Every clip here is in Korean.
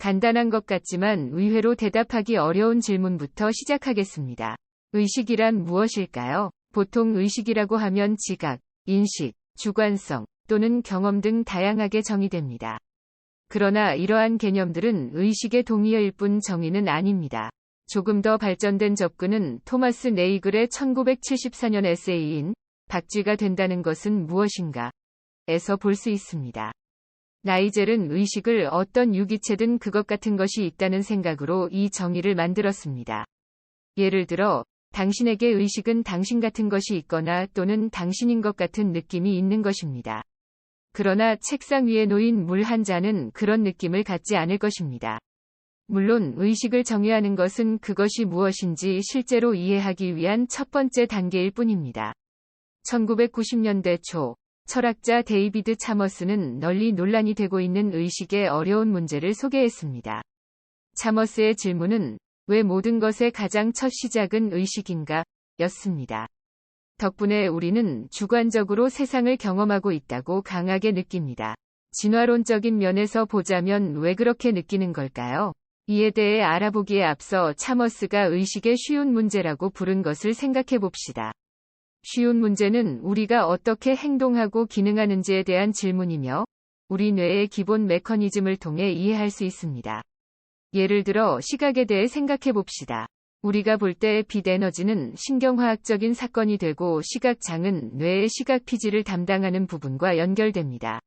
간단한 것 같지만 의외로 대답하기 어려운 질문부터 시작하겠습니다. 의식이란 무엇일까요? 보통 의식이라고 하면 지각, 인식, 주관성, 또는 경험 등 다양하게 정의됩니다. 그러나 이러한 개념들은 의식의 동의어일 뿐 정의는 아닙니다. 조금 더 발전된 접근은 토마스 네이글의 1974년 에세이인 박쥐가 된다는 것은 무엇인가? 에서 볼 수 있습니다. 나이젤은 의식을 어떤 유기체든 그것 같은 것이 있다는 생각으로 이 정의를 만들었습니다. 예를 들어, 당신에게 의식은 당신 같은 것이 있거나 또는 당신인 것 같은 느낌이 있는 것입니다. 그러나 책상 위에 놓인 물 한 잔은 그런 느낌을 갖지 않을 것입니다. 물론 의식을 정의하는 것은 그것이 무엇인지 실제로 이해하기 위한 첫 번째 단계일 뿐입니다. 1990년대 초, 철학자 데이비드 차머스는 널리 논란이 되고 있는 의식의 어려운 문제를 소개했습니다. 차머스의 질문은 왜 모든 것의 가장 첫 시작은 의식인가? 였습니다. 덕분에 우리는 주관적으로 세상을 경험하고 있다고 강하게 느낍니다. 진화론적인 면에서 보자면 왜 그렇게 느끼는 걸까요? 이에 대해 알아보기에 앞서 차머스가 의식의 쉬운 문제라고 부른 것을 생각해 봅시다. 쉬운 문제는 우리가 어떻게 행동하고 기능하는지에 대한 질문이며 우리 뇌의 기본 메커니즘을 통해 이해할 수 있습니다. 예를 들어 시각에 대해 생각해 봅시다. 우리가 볼 때 빛 에너지는 신경화학적인 사건이 되고 시각장은 뇌의 시각 피지를 담당하는 부분과 연결됩니다.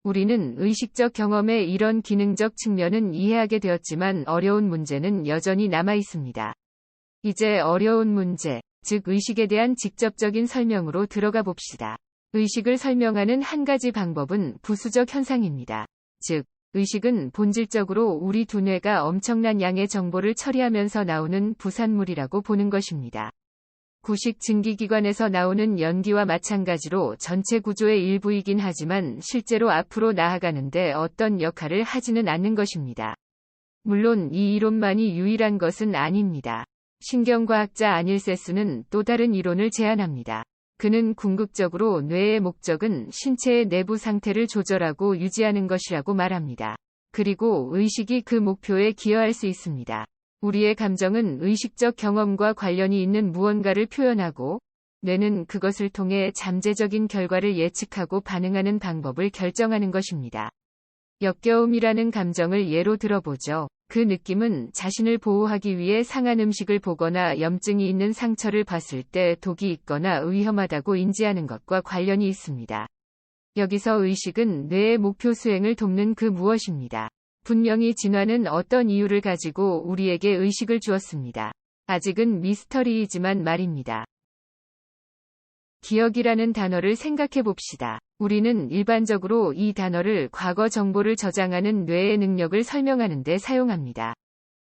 우리는 의식적 경험의 이런 기능적 측면은 이해하게 되었지만 어려운 문제는 여전히 남아 있습니다. 이제 어려운 문제, 즉 의식에 대한 직접적인 설명으로 들어가 봅시다. 의식을 설명하는 한 가지 방법은 부수적 현상입니다. 즉, 의식은 본질적으로 우리 두뇌가 엄청난 양의 정보를 처리하면서 나오는 부산물이라고 보는 것입니다. 구식 증기기관에서 나오는 연기와 마찬가지로 전체 구조의 일부이긴 하지만 실제로 앞으로 나아가는데 어떤 역할을 하지는 않는 것입니다. 물론 이 이론만이 유일한 것은 아닙니다. 신경과학자 아닐세스는 또 다른 이론을 제안합니다. 그는 궁극적으로 뇌의 목적은 신체의 내부 상태를 조절하고 유지하는 것이라고 말합니다. 그리고 의식이 그 목표에 기여할 수 있습니다. 우리의 감정은 의식적 경험과 관련이 있는 무언가를 표현하고, 뇌는 그것을 통해 잠재적인 결과를 예측하고 반응하는 방법을 결정하는 것입니다. 역겨움이라는 감정을 예로 들어보죠. 그 느낌은 자신을 보호하기 위해 상한 음식을 보거나 염증이 있는 상처를 봤을 때 독이 있거나 위험하다고 인지하는 것과 관련이 있습니다. 여기서 의식은 뇌의 목표 수행을 돕는 그 무엇입니다. 분명히 진화는 어떤 이유를 가지고 우리에게 의식을 주었습니다. 아직은 미스터리이지만 말입니다. 기억이라는 단어를 생각해 봅시다. 우리는 일반적으로 이 단어를 과거 정보를 저장하는 뇌의 능력을 설명하는 데 사용합니다.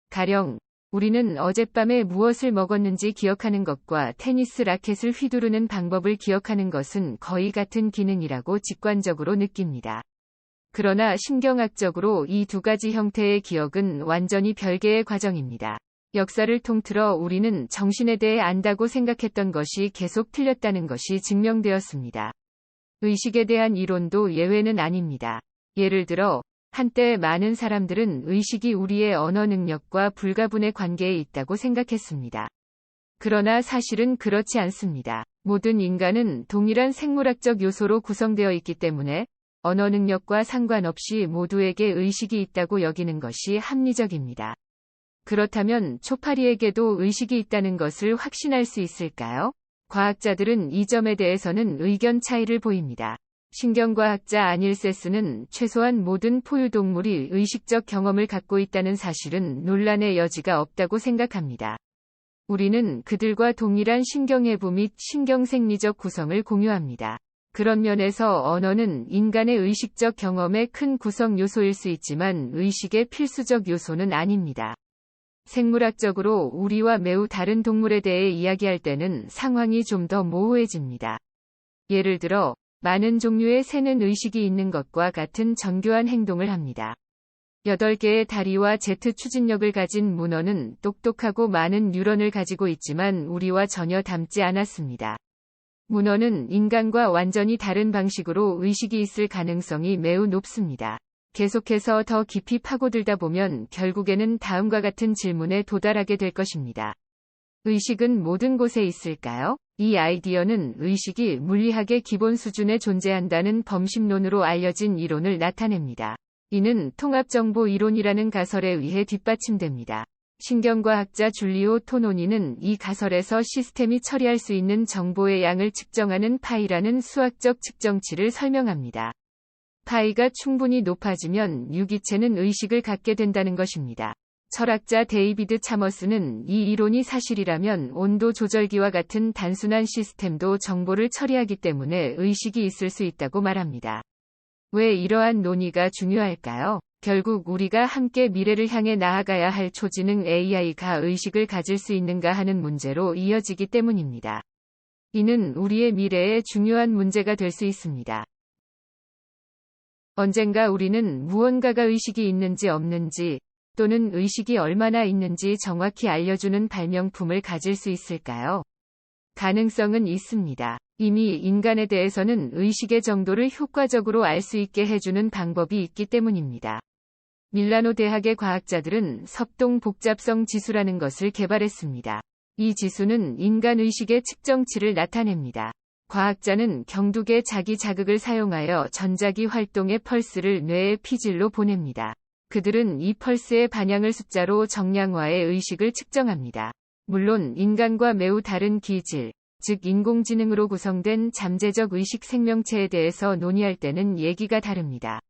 가령, 우리는 어젯밤에 무엇을 먹었는지 기억하는 것과 테니스 라켓을 휘두르는 방법을 기억하는 것은 거의 같은 기능이라고 직관적으로 느낍니다. 그러나 신경학적으로 이 두 가지 형태의 기억은 완전히 별개의 과정입니다. 역사를 통틀어 우리는 정신에 대해 안다고 생각했던 것이 계속 틀렸다는 것이 증명되었습니다. 의식에 대한 이론도 예외는 아닙니다. 예를 들어, 한때 많은 사람들은 의식이 우리의 언어 능력과 불가분의 관계에 있다고 생각했습니다. 그러나 사실은 그렇지 않습니다. 모든 인간은 동일한 생물학적 요소로 구성되어 있기 때문에 언어 능력과 상관없이 모두에게 의식이 있다고 여기는 것이 합리적입니다. 그렇다면 초파리에게도 의식이 있다는 것을 확신할 수 있을까요? 과학자들은 이 점에 대해서는 의견 차이를 보입니다. 신경과학자 아닐세스는 최소한 모든 포유동물이 의식적 경험을 갖고 있다는 사실은 논란의 여지가 없다고 생각합니다. 우리는 그들과 동일한 신경해부 및 신경생리적 구성을 공유합니다. 그런 면에서 언어는 인간의 의식적 경험의 큰 구성 요소일 수 있지만 의식의 필수적 요소는 아닙니다. 생물학적으로 우리와 매우 다른 동물에 대해 이야기할 때는 상황이 좀 더 모호해집니다. 예를 들어, 많은 종류의 새는 의식이 있는 것과 같은 정교한 행동을 합니다. 8개의 다리와 제트 추진력을 가진 문어는 똑똑하고 많은 뉴런을 가지고 있지만 우리와 전혀 닮지 않았습니다. 문어는 인간과 완전히 다른 방식으로 의식이 있을 가능성이 매우 높습니다. 계속해서 더 깊이 파고들다 보면 결국에는 다음과 같은 질문에 도달하게 될 것입니다. 의식은 모든 곳에 있을까요? 이 아이디어는 의식이 물리학의 기본 수준에 존재한다는 범심론으로 알려진 이론을 나타냅니다. 이는 통합정보 이론이라는 가설에 의해 뒷받침됩니다. 신경과학자 줄리오 토노니는 이 가설에서 시스템이 처리할 수 있는 정보의 양을 측정하는 파이라는 수학적 측정치를 설명합니다. 파이가 충분히 높아지면 유기체는 의식을 갖게 된다는 것입니다. 철학자 데이비드 차머스는 이 이론이 사실이라면 온도 조절기와 같은 단순한 시스템도 정보를 처리하기 때문에 의식이 있을 수 있다고 말합니다. 왜 이러한 논의가 중요할까요? 결국 우리가 함께 미래를 향해 나아가야 할 초지능 AI가 의식을 가질 수 있는가 하는 문제로 이어지기 때문입니다. 이는 우리의 미래에 중요한 문제가 될 수 있습니다. 언젠가 우리는 무언가가 의식이 있는지 없는지, 또는 의식이 얼마나 있는지 정확히 알려주는 발명품을 가질 수 있을까요? 가능성은 있습니다. 이미 인간에 대해서는 의식의 정도를 효과적으로 알 수 있게 해주는 방법이 있기 때문입니다. 밀라노 대학의 과학자들은 섭동 복잡성 지수라는 것을 개발했습니다. 이 지수는 인간 의식의 측정치를 나타냅니다. 과학자는 경둑의 자기 자극을 사용하여 전자기 활동의 펄스를 뇌의 피질로 보냅니다. 그들은 이 펄스의 반향을 숫자로 정량화해 의식을 측정합니다. 물론 인간과 매우 다른 기질, 즉 인공지능으로 구성된 잠재적 의식 생명체에 대해서 논의할 때는 얘기가 다릅니다.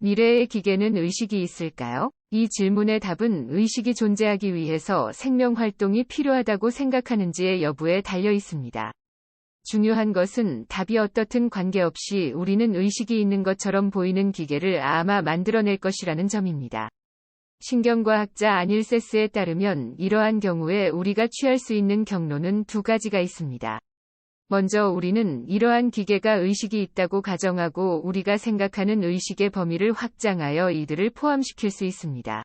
미래의 기계는 의식이 있을까요? 이 질문의 답은 의식이 존재하기 위해서 생명 활동이 필요하다고 생각하는지의 여부에 달려 있습니다. 중요한 것은 답이 어떻든 관계없이 우리는 의식이 있는 것처럼 보이는 기계를 아마 만들어낼 것이라는 점입니다. 신경과학자 아닐세스에 따르면 이러한 경우에 우리가 취할 수 있는 경로는 두 가지가 있습니다. 먼저 우리는 이러한 기계가 의식이 있다고 가정하고 우리가 생각하는 의식의 범위를 확장하여 이들을 포함시킬 수 있습니다.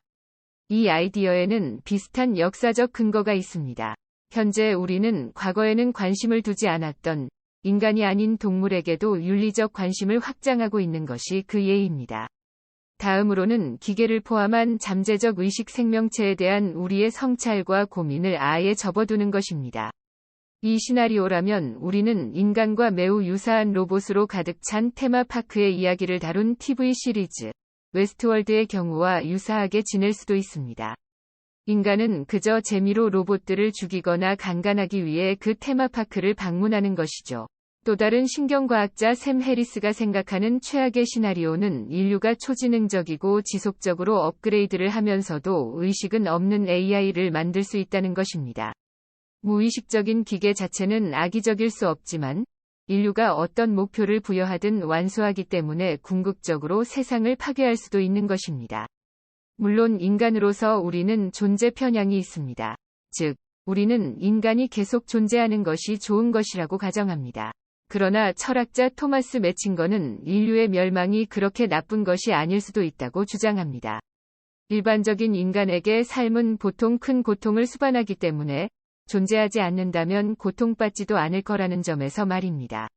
이 아이디어에는 비슷한 역사적 근거가 있습니다. 현재 우리는 과거에는 관심을 두지 않았던 인간이 아닌 동물에게도 윤리적 관심을 확장하고 있는 것이 그 예입니다. 다음으로는 기계를 포함한 잠재적 의식 생명체에 대한 우리의 성찰과 고민을 아예 접어두는 것입니다. 이 시나리오라면 우리는 인간과 매우 유사한 로봇으로 가득 찬 테마파크의 이야기를 다룬 TV 시리즈 웨스트월드의 경우와 유사하게 지낼 수도 있습니다. 인간은 그저 재미로 로봇들을 죽이거나 강간하기 위해 그 테마파크를 방문하는 것이죠. 또 다른 신경과학자 샘 해리스가 생각하는 최악의 시나리오는 인류가 초지능적이고 지속적으로 업그레이드를 하면서도 의식은 없는 AI를 만들 수 있다는 것입니다. 무의식적인 기계 자체는 악의적일 수 없지만 인류가 어떤 목표를 부여하든 완수하기 때문에 궁극적으로 세상을 파괴할 수도 있는 것입니다. 물론 인간으로서 우리는 존재 편향이 있습니다. 즉, 우리는 인간이 계속 존재하는 것이 좋은 것이라고 가정합니다. 그러나 철학자 토마스 매칭거는 인류의 멸망이 그렇게 나쁜 것이 아닐 수도 있다고 주장합니다. 일반적인 인간에게 삶은 보통 큰 고통을 수반하기 때문에 존재하지 않는다면 고통받지도 않을 거라는 점에서 말입니다.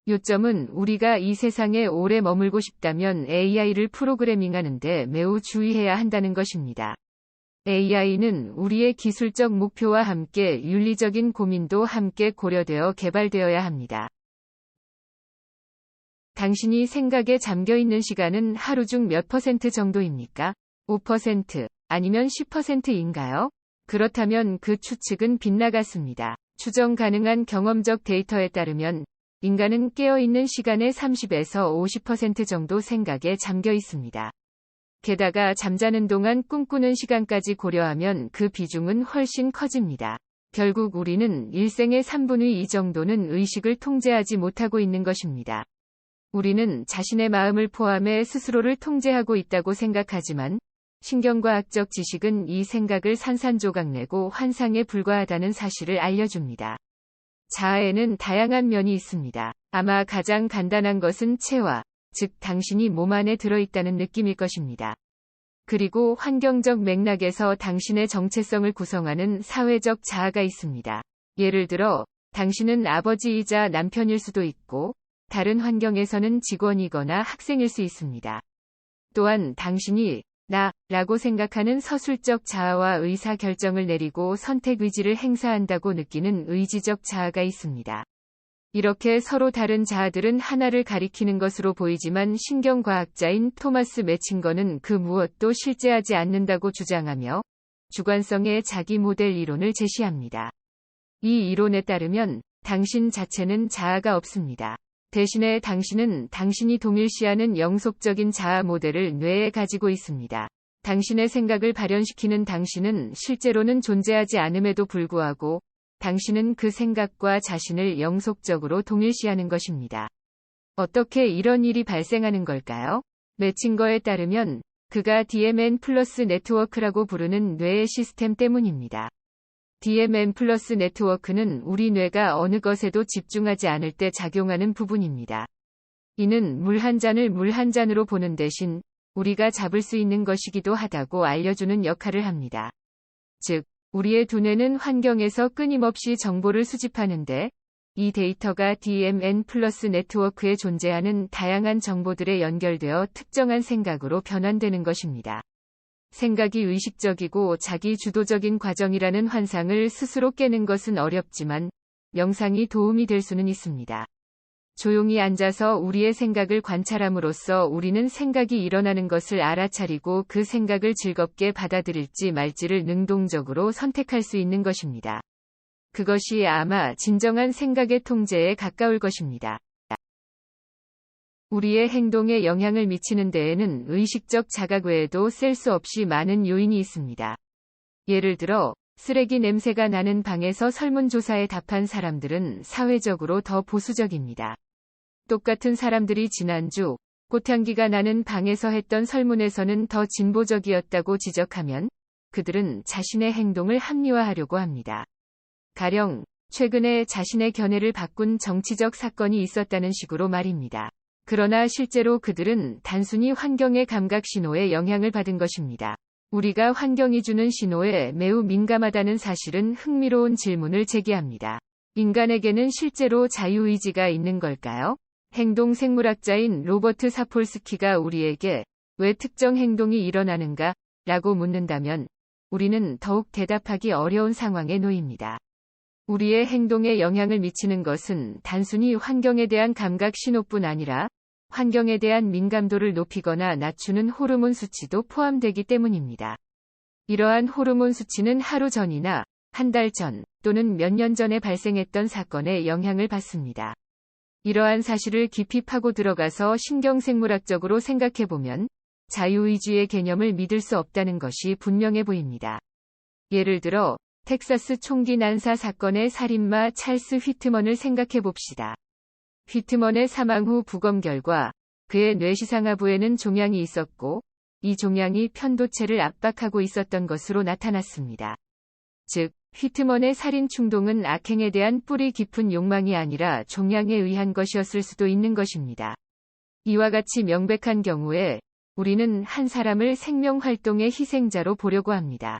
요점은 우리가 이 세상에 오래 머물고 싶다면 AI를 프로그래밍하는데 매우 주의해야 한다는 것입니다. AI는 우리의 기술적 목표와 함께 윤리적인 고민도 함께 고려되어 개발되어야 합니다. 당신이 생각에 잠겨 있는 시간은 하루 중 몇 퍼센트 정도입니까? 5%, 아니면 10%인가요? 그렇다면 그 추측은 빗나갔습니다. 추정 가능한 경험적 데이터에 따르면 인간은 깨어있는 시간의 30에서 50% 정도 생각에 잠겨 있습니다. 게다가 잠자는 동안 꿈꾸는 시간까지 고려하면 그 비중은 훨씬 커집니다. 결국 우리는 일생의 3분의 2 정도는 의식을 통제하지 못하고 있는 것입니다. 우리는 자신의 마음을 포함해 스스로를 통제하고 있다고 생각하지만 신경과학적 지식은 이 생각을 산산조각내고 환상에 불과하다는 사실을 알려줍니다. 자아에는 다양한 면이 있습니다. 아마 가장 간단한 것은 체화, 즉 당신이 몸 안에 들어있다는 느낌일 것입니다. 그리고 환경적 맥락에서 당신의 정체성을 구성하는 사회적 자아가 있습니다. 예를 들어, 당신은 아버지이자 남편일 수도 있고, 다른 환경에서는 직원이거나 학생일 수 있습니다. 또한 당신이 나 라고 생각하는 서술적 자아와 의사 결정을 내리고 선택 의지를 행사한다고 느끼는 의지적 자아가 있습니다. 이렇게 서로 다른 자아들은 하나를 가리키는 것으로 보이지만 신경과학자인 토마스 매칭거는 그 무엇도 실제하지 않는다고 주장하며 주관성의 자기 모델 이론을 제시합니다. 이 이론에 따르면 당신 자체는 자아가 없습니다. 대신에 당신은 당신이 동일시하는 영속적인 자아 모델을 뇌에 가지고 있습니다. 당신의 생각을 발현시키는 당신은 실제로는 존재하지 않음에도 불구하고 당신은 그 생각과 자신을 영속적으로 동일시하는 것입니다. 어떻게 이런 일이 발생하는 걸까요? 매칭거에 따르면 그가 DMN 플러스 네트워크라고 부르는 뇌의 시스템 때문입니다. DMN 플러스 네트워크는 우리 뇌가 어느 것에도 집중하지 않을 때 작용하는 부분입니다. 이는 물 한 잔을 물 한 잔으로 보는 대신 우리가 잡을 수 있는 것이기도 하다고 알려주는 역할을 합니다. 즉, 우리의 두뇌는 환경에서 끊임없이 정보를 수집하는데 이 데이터가 DMN 플러스 네트워크에 존재하는 다양한 정보들에 연결되어 특정한 생각으로 변환되는 것입니다. 생각이 의식적이고 자기 주도적인 과정이라는 환상을 스스로 깨는 것은 어렵지만 명상이 도움이 될 수는 있습니다. 조용히 앉아서 우리의 생각을 관찰함으로써 우리는 생각이 일어나는 것을 알아차리고 그 생각을 즐겁게 받아들일지 말지를 능동적으로 선택할 수 있는 것입니다. 그것이 아마 진정한 생각의 통제에 가까울 것입니다. 우리의 행동에 영향을 미치는 데에는 의식적 자각 외에도 셀 수 없이 많은 요인이 있습니다. 예를 들어, 쓰레기 냄새가 나는 방에서 설문조사에 답한 사람들은 사회적으로 더 보수적입니다. 똑같은 사람들이 지난주 꽃향기가 나는 방에서 했던 설문에서는 더 진보적이었다고 지적하면 그들은 자신의 행동을 합리화하려고 합니다. 가령 최근에 자신의 견해를 바꾼 정치적 사건이 있었다는 식으로 말입니다. 그러나 실제로 그들은 단순히 환경의 감각 신호에 영향을 받은 것입니다. 우리가 환경이 주는 신호에 매우 민감하다는 사실은 흥미로운 질문을 제기합니다. 인간에게는 실제로 자유의지가 있는 걸까요? 행동생물학자인 로버트 사폴스키가 우리에게 왜 특정 행동이 일어나는가? 라고 묻는다면 우리는 더욱 대답하기 어려운 상황에 놓입니다. 우리의 행동에 영향을 미치는 것은 단순히 환경에 대한 감각 신호뿐 아니라 환경에 대한 민감도를 높이거나 낮추는 호르몬 수치도 포함되기 때문입니다. 이러한 호르몬 수치는 하루 전이나 한 달 전 또는 몇 년 전에 발생했던 사건에 영향을 받습니다. 이러한 사실을 깊이 파고 들어가서 신경생물학적으로 생각해보면 자유의지의 개념을 믿을 수 없다는 것이 분명해 보입니다. 예를 들어 텍사스 총기 난사 사건의 살인마 찰스 휘트먼을 생각해봅시다. 휘트먼의 사망 후 부검 결과 그의 뇌시상하부에는 종양이 있었고 이 종양이 편도체를 압박하고 있었던 것으로 나타났습니다. 즉, 휘트먼의 살인 충동은 악행에 대한 뿌리 깊은 욕망이 아니라 종양에 의한 것이었을 수도 있는 것입니다. 이와 같이 명백한 경우에 우리는 한 사람을 생명활동의 희생자로 보려고 합니다.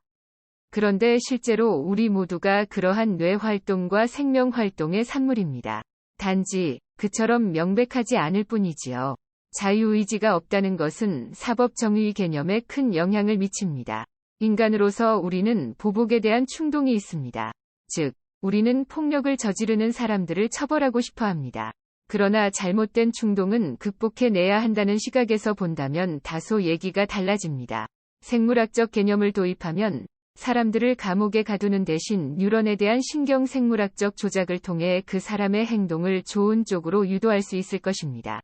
그런데 실제로 우리 모두가 그러한 뇌활동과 생명활동의 산물입니다. 단지 그처럼 명백하지 않을 뿐이지요. 자유의지가 없다는 것은 사법정의 개념에 큰 영향을 미칩니다. 인간으로서 우리는 보복에 대한 충동이 있습니다. 즉, 우리는 폭력을 저지르는 사람들을 처벌하고 싶어 합니다. 그러나 잘못된 충동은 극복해내야 한다는 시각에서 본다면 다소 얘기가 달라집니다. 생물학적 개념을 도입하면 사람들을 감옥에 가두는 대신 뉴런에 대한 신경생물학적 조작을 통해 그 사람의 행동을 좋은 쪽으로 유도할 수 있을 것입니다.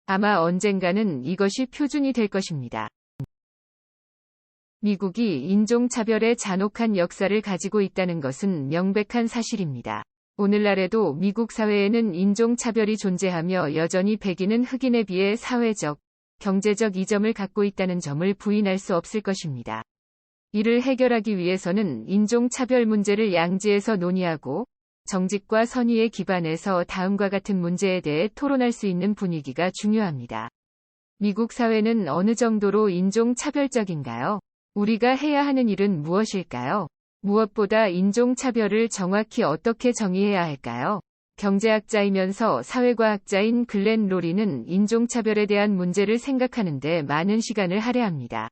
아마 언젠가는 이것이 표준이 될 것입니다. 미국이 인종차별의 잔혹한 역사를 가지고 있다는 것은 명백한 사실입니다. 오늘날에도 미국 사회에는 인종차별이 존재하며 여전히 백인은 흑인에 비해 사회적, 경제적 이점을 갖고 있다는 점을 부인할 수 없을 것입니다. 이를 해결하기 위해서는 인종차별 문제를 양지에서 논의하고 정직과 선의에 기반해서 다음과 같은 문제에 대해 토론할 수 있는 분위기가 중요합니다. 미국 사회는 어느 정도로 인종차별적인가요? 우리가 해야 하는 일은 무엇일까요? 무엇보다 인종차별을 정확히 어떻게 정의해야 할까요? 경제학자이면서 사회과학자인 글렌 로리는 인종차별에 대한 문제를 생각하는데 많은 시간을 할애합니다.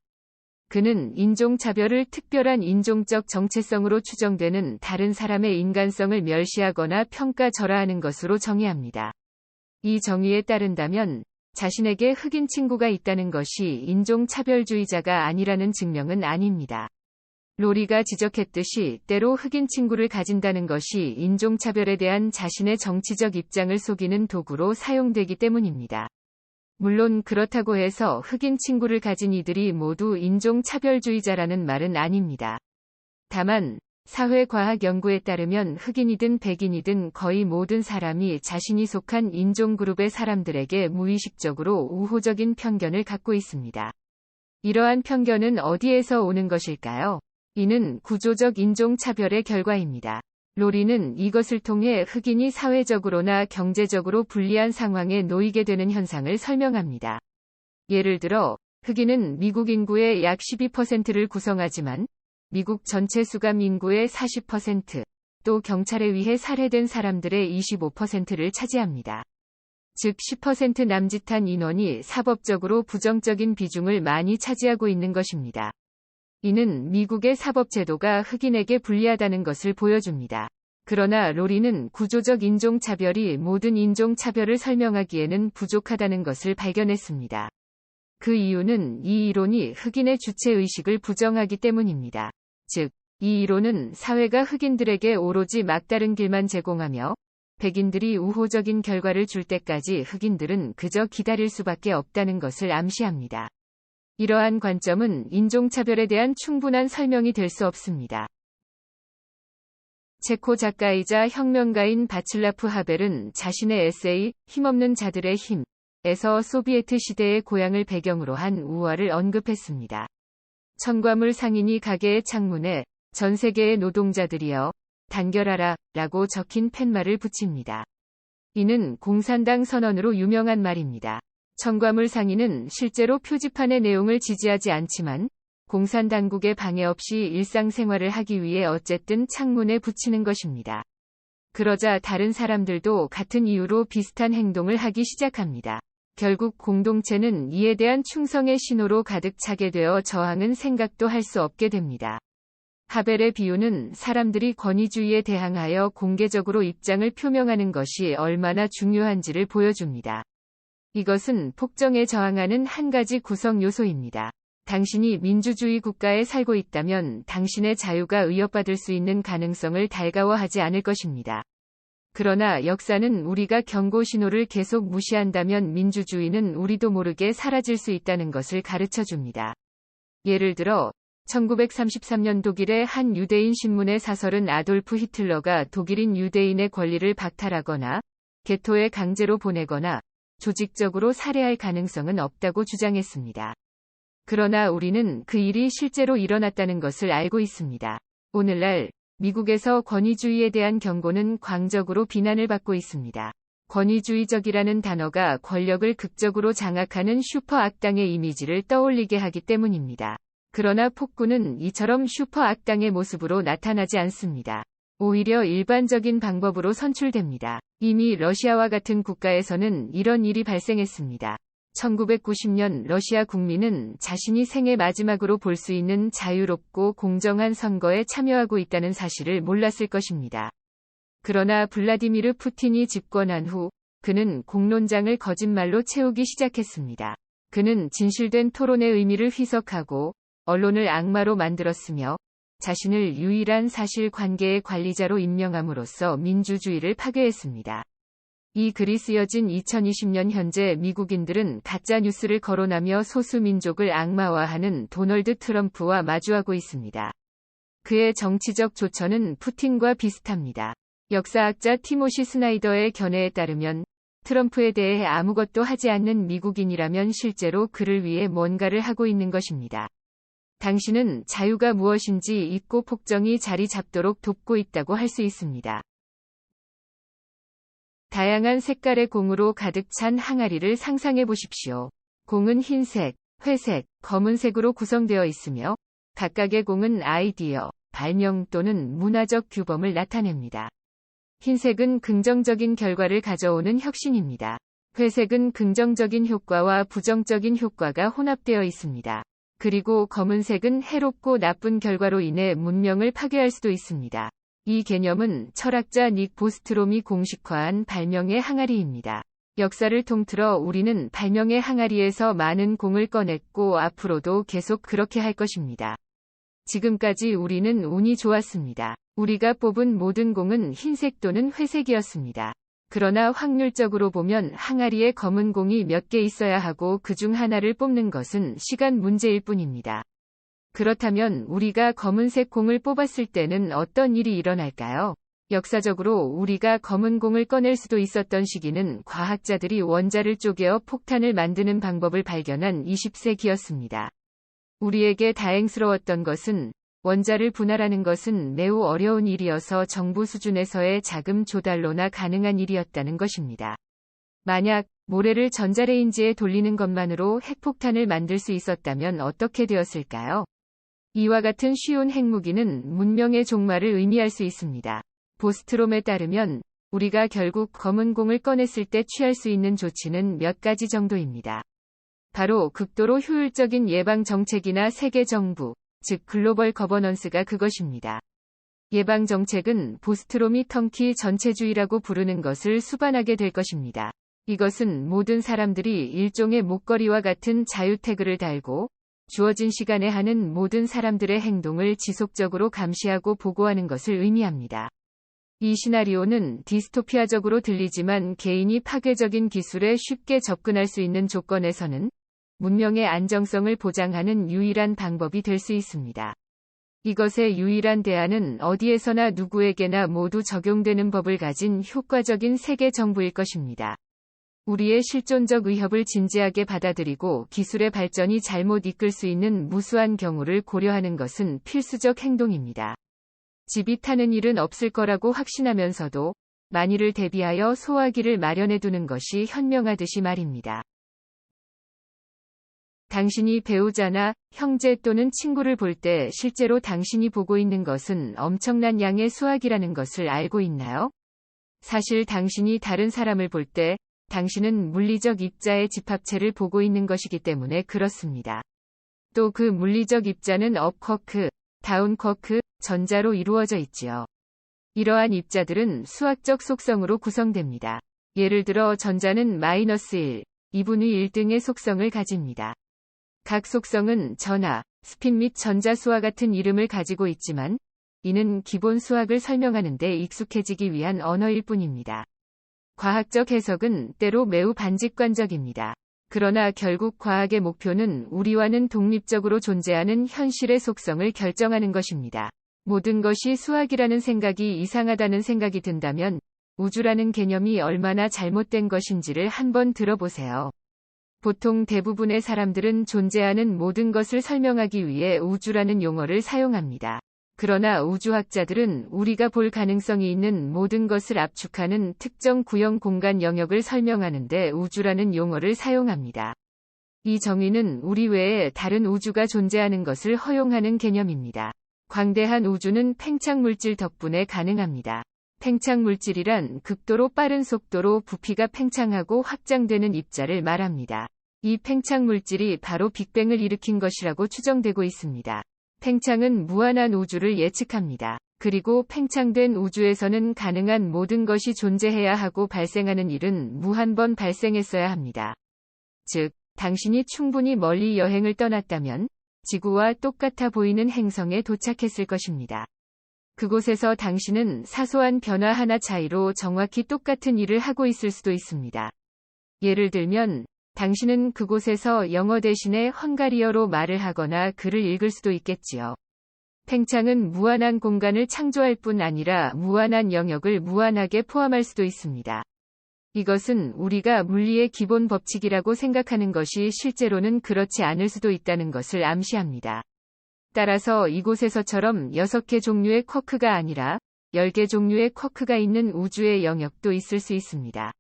그는 인종차별을 특별한 인종적 정체성으로 추정되는 다른 사람의 인간성을 멸시하거나 평가절하하는 것으로 정의합니다. 이 정의에 따른다면 자신에게 흑인 친구가 있다는 것이 인종차별주의자가 아니라는 증명은 아닙니다. 로리가 지적했듯이 때로 흑인 친구를 가진다는 것이 인종차별에 대한 자신의 정치적 입장을 속이는 도구로 사용되기 때문입니다. 물론 그렇다고 해서 흑인 친구를 가진 이들이 모두 인종차별주의자라는 말은 아닙니다. 다만 사회과학 연구에 따르면 흑인이든 백인이든 거의 모든 사람이 자신이 속한 인종그룹의 사람들에게 무의식적으로 우호적인 편견을 갖고 있습니다. 이러한 편견은 어디에서 오는 것일까요? 이는 구조적 인종차별의 결과입니다. 로리는 이것을 통해 흑인이 사회적으로나 경제적으로 불리한 상황에 놓이게 되는 현상을 설명합니다. 예를 들어, 흑인은 미국 인구의 약 12%를 구성하지만 미국 전체 수감 인구의 40%, 또 경찰에 의해 살해된 사람들의 25%를 차지합니다. 즉 10% 남짓한 인원이 사법적으로 부정적인 비중을 많이 차지하고 있는 것입니다. 이는 미국의 사법제도가 흑인에게 불리하다는 것을 보여줍니다. 그러나 로리는 구조적 인종차별이 모든 인종차별을 설명하기에는 부족하다는 것을 발견했습니다. 그 이유는 이 이론이 흑인의 주체의식을 부정하기 때문입니다. 즉, 이 이론은 사회가 흑인들에게 오로지 막다른 길만 제공하며 백인들이 우호적인 결과를 줄 때까지 흑인들은 그저 기다릴 수밖에 없다는 것을 암시합니다. 이러한 관점은 인종차별에 대한 충분한 설명이 될 수 없습니다. 체코 작가이자 혁명가인 바칠라프 하벨은 자신의 에세이 힘없는 자들의 힘에서 소비에트 시대의 고향을 배경으로 한 우화를 언급했습니다. 천과물 상인이 가게의 창문에 전 세계의 노동자들이여 단결하라 라고 적힌 팻말을 붙입니다. 이는 공산당 선언으로 유명한 말입니다. 천과물 상인은 실제로 표지판의 내용을 지지하지 않지만 공산당국의 방해 없이 일상생활을 하기 위해 어쨌든 창문에 붙이는 것입니다. 그러자 다른 사람들도 같은 이유로 비슷한 행동을 하기 시작합니다. 결국 공동체는 이에 대한 충성의 신호로 가득 차게 되어 저항은 생각도 할 수 없게 됩니다. 하벨의 비유는 사람들이 권위주의에 대항하여 공개적으로 입장을 표명하는 것이 얼마나 중요한지를 보여줍니다. 이것은 폭정에 저항하는 한 가지 구성 요소입니다. 당신이 민주주의 국가에 살고 있다면 당신의 자유가 위협받을 수 있는 가능성을 달가워하지 않을 것입니다. 그러나 역사는 우리가 경고 신호를 계속 무시한다면 민주주의는 우리도 모르게 사라질 수 있다는 것을 가르쳐 줍니다. 예를 들어 1933년 독일의 한 유대인 신문의 사설은 아돌프 히틀러가 독일인 유대인의 권리를 박탈하거나 게토에 강제로 보내거나 조직적으로 살해할 가능성은 없다고 주장했습니다. 그러나 우리는 그 일이 실제로 일어났다는 것을 알고 있습니다. 오늘날 미국에서 권위주의에 대한 경고는 광적으로 비난을 받고 있습니다. 권위주의적이라는 단어가 권력을 극적으로 장악하는 슈퍼 악당의 이미지를 떠올리게 하기 때문입니다. 그러나 폭군은 이처럼 슈퍼 악당의 모습으로 나타나지 않습니다. 오히려 일반적인 방법으로 선출됩니다. 이미 러시아와 같은 국가에서는 이런 일이 발생했습니다. 1990년 러시아 국민은 자신이 생애 마지막으로 볼 수 있는 자유롭고 공정한 선거에 참여하고 있다는 사실을 몰랐을 것입니다. 그러나 블라디미르 푸틴이 집권한 후 그는 공론장을 거짓말로 채우기 시작했습니다. 그는 진실된 토론의 의미를 희석하고 언론을 악마로 만들었으며 자신을 유일한 사실관계의 관리자로 임명함으로써 민주주의를 파괴했습니다. 이 글이 쓰여진 2020년 현재 미국인들은 가짜 뉴스를 거론하며 소수민족을 악마화하는 도널드 트럼프와 마주하고 있습니다. 그의 정치적 조처는 푸틴과 비슷합니다. 역사학자 티모시 스나이더의 견해에 따르면 트럼프에 대해 아무것도 하지 않는 미국인이라면 실제로 그를 위해 뭔가를 하고 있는 것입니다. 당신은 자유가 무엇인지 잊고 폭정이 자리 잡도록 돕고 있다고 할 수 있습니다. 다양한 색깔의 공으로 가득 찬 항아리를 상상해 보십시오. 공은 흰색, 회색, 검은색으로 구성되어 있으며 각각의 공은 아이디어, 발명 또는 문화적 규범을 나타냅니다. 흰색은 긍정적인 결과를 가져오는 혁신입니다. 회색은 긍정적인 효과와 부정적인 효과가 혼합되어 있습니다. 그리고 검은색은 해롭고 나쁜 결과로 인해 문명을 파괴할 수도 있습니다. 이 개념은 철학자 닉 보스트롬이 공식화한 발명의 항아리입니다. 역사를 통틀어 우리는 발명의 항아리에서 많은 공을 꺼냈고 앞으로도 계속 그렇게 할 것입니다. 지금까지 우리는 운이 좋았습니다. 우리가 뽑은 모든 공은 흰색 또는 회색이었습니다. 그러나 확률적으로 보면 항아리에 검은 공이 몇 개 있어야 하고 그중 하나를 뽑는 것은 시간 문제일 뿐입니다. 그렇다면 우리가 검은색 공을 뽑았을 때는 어떤 일이 일어날까요? 역사적으로 우리가 검은 공을 꺼낼 수도 있었던 시기는 과학자들이 원자를 쪼개어 폭탄을 만드는 방법을 발견한 20세기였습니다. 우리에게 다행스러웠던 것은 원자를 분할하는 것은 매우 어려운 일이어서 정부 수준에서의 자금 조달로나 가능한 일이었다는 것입니다. 만약 모래를 전자레인지에 돌리는 것만으로 핵폭탄을 만들 수 있었다면 어떻게 되었을까요? 이와 같은 쉬운 핵무기는 문명의 종말을 의미할 수 있습니다. 보스트롬에 따르면 우리가 결국 검은 공을 꺼냈을 때 취할 수 있는 조치는 몇 가지 정도입니다. 바로 극도로 효율적인 예방 정책이나 세계 정부, 즉 글로벌 거버넌스가 그것입니다. 예방 정책은 보스트롬이 턴키 전체주의라고 부르는 것을 수반하게 될 것입니다. 이것은 모든 사람들이 일종의 목걸이와 같은 자유 태그를 달고 주어진 시간에 하는 모든 사람들의 행동을 지속적으로 감시하고 보고하는 것을 의미합니다. 이 시나리오는 디스토피아적으로 들리지만 개인이 파괴적인 기술에 쉽게 접근할 수 있는 조건에서는 문명의 안정성을 보장하는 유일한 방법이 될 수 있습니다. 이것의 유일한 대안은 어디에서나 누구에게나 모두 적용되는 법을 가진 효과적인 세계 정부일 것입니다. 우리의 실존적 위협을 진지하게 받아들이고 기술의 발전이 잘못 이끌 수 있는 무수한 경우를 고려하는 것은 필수적 행동입니다. 집이 타는 일은 없을 거라고 확신하면서도 만일을 대비하여 소화기를 마련해 두는 것이 현명하듯이 말입니다. 당신이 배우자나 형제 또는 친구를 볼 때 실제로 당신이 보고 있는 것은 엄청난 양의 수화기라는 것을 알고 있나요? 사실 당신이 다른 사람을 볼 때 당신은 물리적 입자의 집합체를 보고 있는 것이기 때문에 그렇습니다. 또 그 물리적 입자는 업 쿼크, 다운 쿼크, 전자로 이루어져 있지요. 이러한 입자들은 수학적 속성으로 구성됩니다. 예를 들어 전자는 -1, 2분의 1 등의 속성을 가집니다. 각 속성은 전하, 스핀 및 전자수와 같은 이름을 가지고 있지만 이는 기본 수학을 설명하는 데 익숙해지기 위한 언어일 뿐입니다. 과학적 해석은 때로 매우 반직관적입니다. 그러나 결국 과학의 목표는 우리와는 독립적으로 존재하는 현실의 속성을 결정하는 것입니다. 모든 것이 수학이라는 생각이 이상하다는 생각이 든다면 우주라는 개념이 얼마나 잘못된 것인지를 한번 들어보세요. 보통 대부분의 사람들은 존재하는 모든 것을 설명하기 위해 우주라는 용어를 사용합니다. 그러나 우주학자들은 우리가 볼 가능성이 있는 모든 것을 압축하는 특정 구형 공간 영역을 설명하는데 우주라는 용어를 사용합니다. 이 정의는 우리 외에 다른 우주가 존재하는 것을 허용하는 개념입니다. 광대한 우주는 팽창 물질 덕분에 가능합니다. 팽창 물질이란 극도로 빠른 속도로 부피가 팽창하고 확장되는 입자를 말합니다. 이 팽창 물질이 바로 빅뱅을 일으킨 것이라고 추정되고 있습니다. 팽창은 무한한 우주를 예측합니다. 그리고 팽창된 우주에서는 가능한 모든 것이 존재해야 하고 발생하는 일은 무한 번 발생했어야 합니다. 즉, 당신이 충분히 멀리 여행을 떠났다면 지구와 똑같아 보이는 행성에 도착했을 것입니다. 그곳에서 당신은 사소한 변화 하나 차이로 정확히 똑같은 일을 하고 있을 수도 있습니다. 예를 들면 당신은 그곳에서 영어 대신에 헝가리어로 말을 하거나 글을 읽을 수도 있겠지요. 팽창은 무한한 공간을 창조할 뿐 아니라 무한한 영역을 무한하게 포함할 수도 있습니다. 이것은 우리가 물리의 기본 법칙이라고 생각하는 것이 실제로는 그렇지 않을 수도 있다는 것을 암시합니다. 따라서 이곳에서처럼 6개 종류의 쿼크가 아니라 10개 종류의 쿼크가 있는 우주의 영역도 있을 수 있습니다.